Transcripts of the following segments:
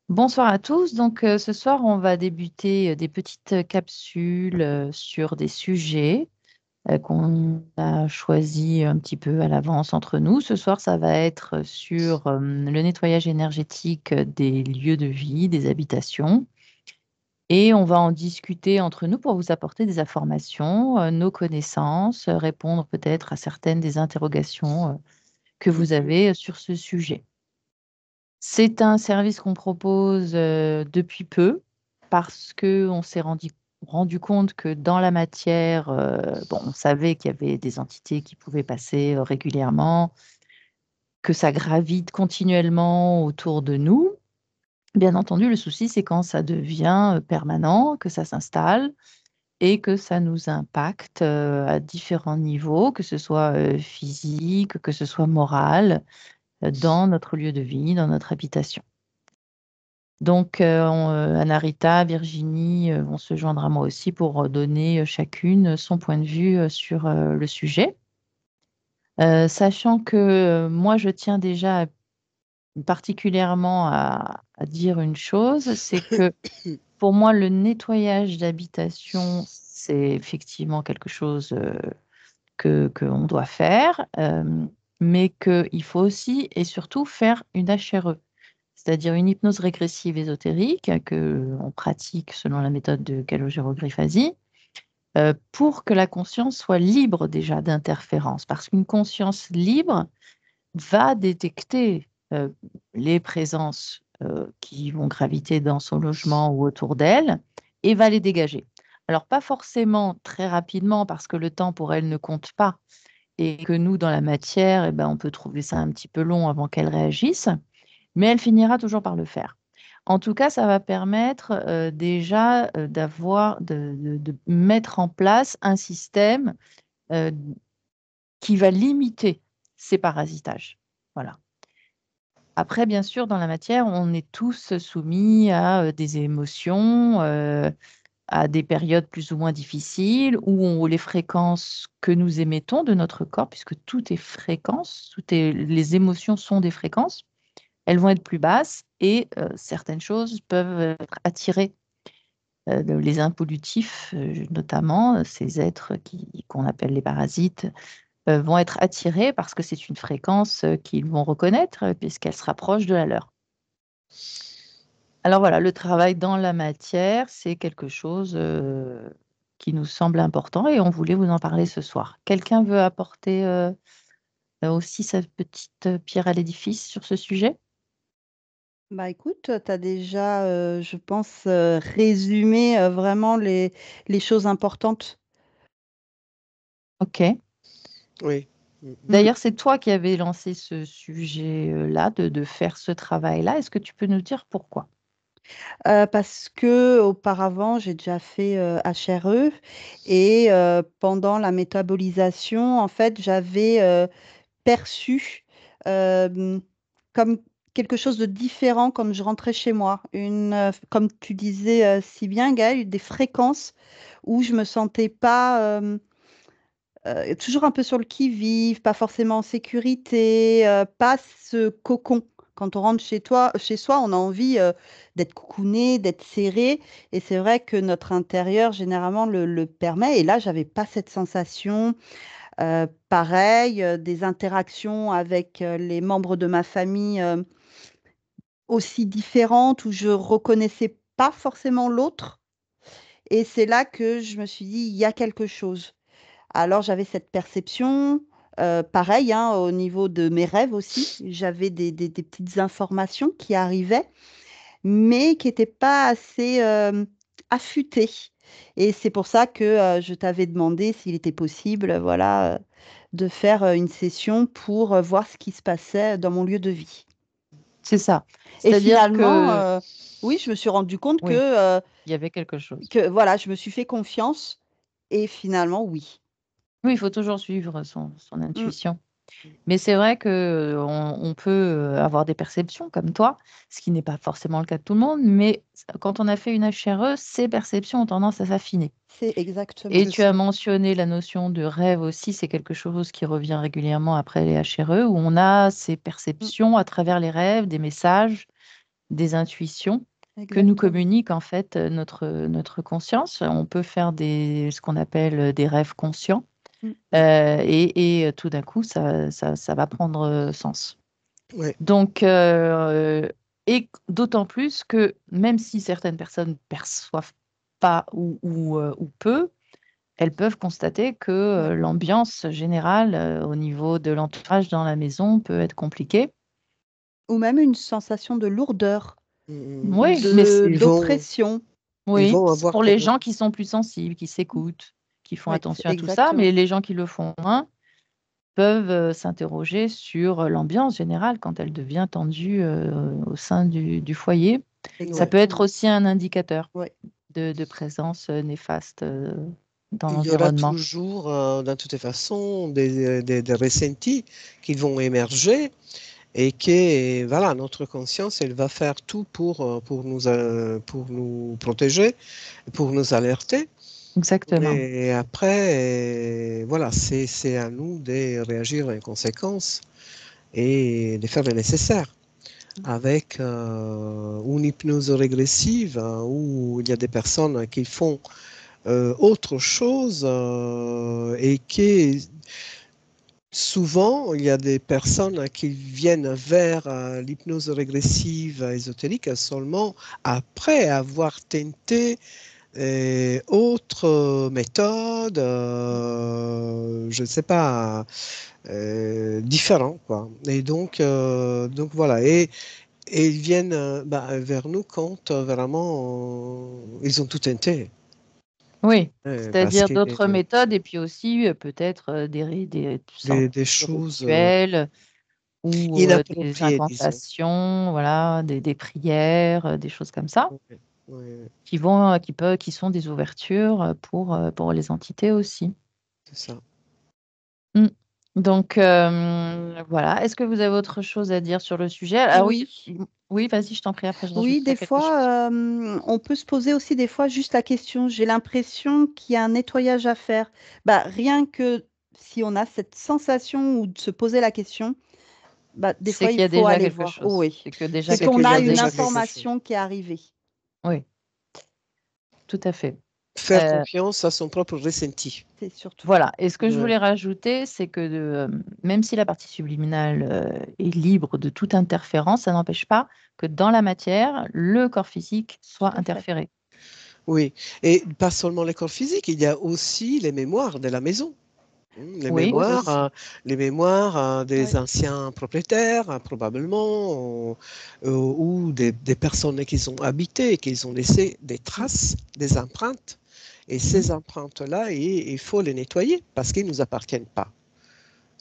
Bonsoir à tous. Donc, ce soir, on va débuter des petites capsules sur des sujets qu'on a choisis un petit peu à l'avance entre nous. Ce soir, ça va être sur le nettoyage énergétique des lieux de vie, des habitations. Et on va en discuter entre nous pour vous apporter des informations, nos connaissances, répondre peut-être à certaines des interrogations que vous avez sur ce sujet. C'est un service qu'on propose depuis peu parce qu'on s'est rendu compte que dans la matière, bon, on savait qu'il y avait des entités qui pouvaient passer régulièrement, que ça gravite continuellement autour de nous. Bien entendu, le souci, c'est quand ça devient permanent, que ça s'installe et que ça nous impacte à différents niveaux, que ce soit physique, que ce soit moral, dans notre lieu de vie, dans notre habitation. Donc, Anarita, Virginie vont se joindre à moi aussi pour donner chacune son point de vue sur le sujet. Sachant que moi, je tiens déjà particulièrement à dire une chose, c'est que pour moi, le nettoyage d'habitation, c'est effectivement quelque chose qu'on doit faire, mais qu'il faut aussi et surtout faire une HRE, c'est-à-dire une hypnose régressive ésotérique que on pratique selon la méthode de Calogero-Grifasi, pour que la conscience soit libre déjà d'interférences. Parce qu'une conscience libre va détecter les présences qui vont graviter dans son logement ou autour d'elle et va les dégager. Alors, pas forcément très rapidement parce que le temps pour elle ne compte pas et que nous, dans la matière, eh ben, on peut trouver ça un petit peu long avant qu'elle réagisse, mais elle finira toujours par le faire. En tout cas, ça va permettre déjà de mettre en place un système euh, qui va limiter ces parasitages. Voilà. Après, bien sûr, dans la matière, on est tous soumis à des émotions, à des périodes plus ou moins difficiles, où les fréquences que nous émettons de notre corps, puisque tout est fréquence, les émotions sont des fréquences, elles vont être plus basses et certaines choses peuvent être attirées. Les impollutifs, notamment, ces êtres qu'on appelle les parasites, vont être attirés parce que c'est une fréquence qu'ils vont reconnaître puisqu'elle se rapproche de la leur. Alors voilà, le travail dans la matière, c'est quelque chose qui nous semble important et on voulait vous en parler ce soir. Quelqu'un veut apporter aussi sa petite pierre à l'édifice sur ce sujet? Bah, écoute, tu as déjà, je pense, résumé, vraiment les choses importantes. Ok. Oui. Mmh. D'ailleurs, c'est toi qui avais lancé ce sujet-là, de faire ce travail-là. Est-ce que tu peux nous dire pourquoi? Parce qu'auparavant, j'ai déjà fait, HRE et pendant la métabolisation, en fait, j'avais, perçu, hem, comme quelque chose de différent quand je rentrais chez moi. Comme tu disais, si bien Gaëlle, des fréquences où je me sentais pas, toujours un peu sur le qui-vive, pas forcément en sécurité, pas ce cocon. Quand on rentre chez soi, on a envie, d'être cocooné, d'être serré et c'est vrai que notre intérieur généralement le permet et là, j'avais pas cette sensation. Pareil, des interactions avec, les membres de ma famille, aussi différentes où je reconnaissais pas forcément l'autre et c'est là que je me suis dit: «Il y a quelque chose». Alors j'avais cette perception, pareil, hein, au niveau de mes rêves aussi, j'avais des petites informations qui arrivaient, mais qui étaient pas assez, affûtées et c'est pour ça que, je t'avais demandé s'il était possible, voilà, de faire, une session pour, voir ce qui se passait dans mon lieu de vie C'est ça. et C'est-à-dire finalement, que, oui, je me suis rendu compte oui, il y avait quelque chose. que voilà, je me suis fait confiance et finalement oui. Oui, il faut toujours suivre son Mmh. intuition. Mais c'est vrai que on peut avoir des perceptions comme toi, ce qui n'est pas forcément le cas de tout le monde, mais quand on a fait une HRE, ces perceptions ont tendance à s'affiner. C'est exactement. Et C'est tu as ça. mentionné la notion de rêve aussi, c'est quelque chose qui revient régulièrement après les HRE, où on a ces Mmh. perceptions à travers les rêves, des messages des intuitions que nous Exactement. communique en fait notre conscience. On peut faire ce qu'on appelle des rêves conscients Mm. et tout d'un coup, ça va prendre sens. Ouais. Donc, et d'autant plus que même si certaines personnes perçoivent pas ou peu, elles peuvent constater que Ouais. l'ambiance générale au niveau de l'entourage dans la maison peut être compliquée. Ou même une sensation de lourdeur, Oui, mais Ils vont, d'oppression. ils oui, vont c'est avoir pour les comme... gens qui sont plus sensibles, qui s'écoutent, qui font Oui, attention à tout ça, exactement. mais les gens qui le font moins peuvent s'interroger sur l'ambiance générale quand elle devient tendue au sein du foyer. Ça Ouais. peut être Exactement. aussi un indicateur Ouais. de présence néfaste dans Il y aura l'environnement. toujours, de toute façon, des ressentis qui vont émerger et que, voilà, notre conscience, elle va faire tout pour nous protéger, pour nous alerter. Exactement. Et après, voilà, c'est à nous de réagir en conséquence et de faire le nécessaire. Avec une hypnose régressive où il y a des personnes qui font autre chose et qui souvent il y a des personnes qui viennent vers l'hypnose régressive ésotérique seulement après avoir tenté autres méthodes, je ne sais pas, différents, quoi. Et donc voilà. Et ils viennent vers nous quand vraiment ils ont tout tenté. Oui, Parce c'est-à-dire que d'autres méthodes et puis aussi peut-être des sortes des de choses rituels ou des inappropriées, disons. incantations, voilà, des prières, des choses comme ça, Ouais, ouais, qui sont des ouvertures pour les entités aussi. c'est ça. Mm. Donc voilà. Est-ce que vous avez autre chose à dire sur le sujet? Ah oui, Oui. oui, vas-y, je t'en prie. Après, je Oui, rajouterai des quelque chose. fois, on peut se poser aussi des fois juste la question, j'ai l'impression qu'il y a un nettoyage à faire. Bah, rien que si on a cette sensation ou de se poser la question, bah, des C'est fois, qu'il il y a faut déjà aller quelque voir. Oh, chose. oui, C'est que déjà c'est C'est qu'on quelque qu'il y a a chose une déjà existe. quelque chose. information qui est arrivée. Oui, tout à fait. Faire Euh, confiance à son propre ressenti. C'est surtout ça. Voilà. Et ce que je Ouais. voulais rajouter, c'est que même si la partie subliminale est libre de toute interférence, ça n'empêche pas que dans la matière, le corps physique soit Tout à fait. interféré. Oui, et pas seulement les corps physiques, il y a aussi les mémoires de la maison. Oui, Aussi. Les mémoires des Oui. anciens propriétaires, probablement, ou des personnes qui ont habité, qui ont laissé des Mm. traces, des empreintes. Et Mhm. ces empreintes-là, il faut les nettoyer parce qu'ils ne nous appartiennent pas.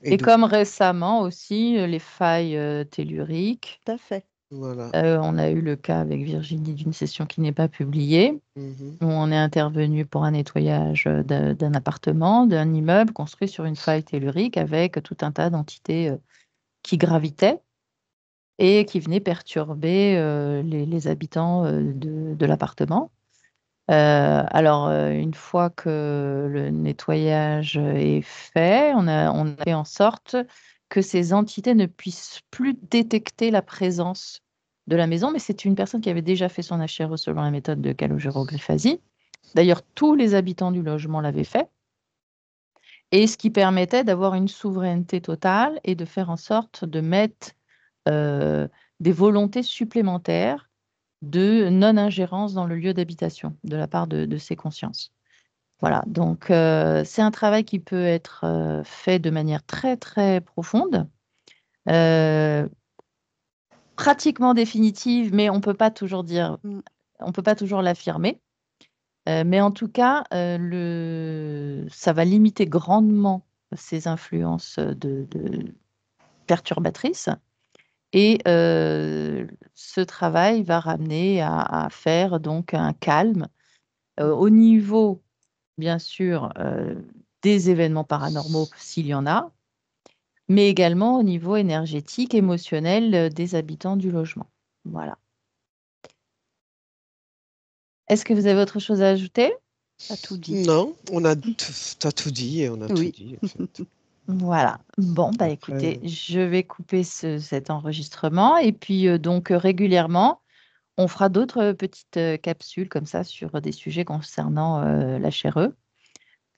Et Et donc, comme récemment aussi, les failles telluriques. Tout à fait. voilà. On a eu le cas avec Virginie d'une session qui n'est pas publiée, Mhm. où on est intervenu pour un nettoyage d'un appartement, d'un immeuble construit sur une faille tellurique avec tout un tas d'entités qui gravitaient et qui venaient perturber les habitants de l'appartement. Une fois que le nettoyage est fait, on a fait en sorte que ces entités ne puissent plus détecter la présence de la maison, mais c'est une personne qui avait déjà fait son HRE selon la méthode de calogéroglyphasie. D'ailleurs, tous les habitants du logement l'avaient fait, et ce qui permettait d'avoir une souveraineté totale et de faire en sorte de mettre euh, des volontés supplémentaires de non-ingérence dans le lieu d'habitation de la part de ces consciences. Voilà, donc c'est un travail qui peut être fait de manière très très profonde, euh, pratiquement définitive, mais on peut pas toujours dire, Mm. on peut pas toujours l'affirmer. Mais en tout cas, ça va limiter grandement ces influences perturbatrices. Et ce travail va ramener à faire donc un calme au niveau, bien sûr, des événements paranormaux s'il y en a, mais également au niveau énergétique, émotionnel des habitants du logement. Voilà. Est-ce que vous avez autre chose à ajouter? T'as tout dit. Non, t'as tout dit et on a tout Oui. dit, en fait. Voilà. Bon, bah Après, écoutez, je vais couper cet enregistrement et puis donc régulièrement, On fera d'autres petites capsules comme ça sur des sujets concernant la HRE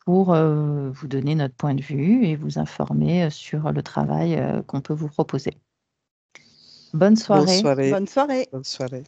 pour vous donner notre point de vue et vous informer sur le travail qu'on peut vous proposer. Bonne Bonne soirée. soirée. Bonne soirée. Bonne soirée.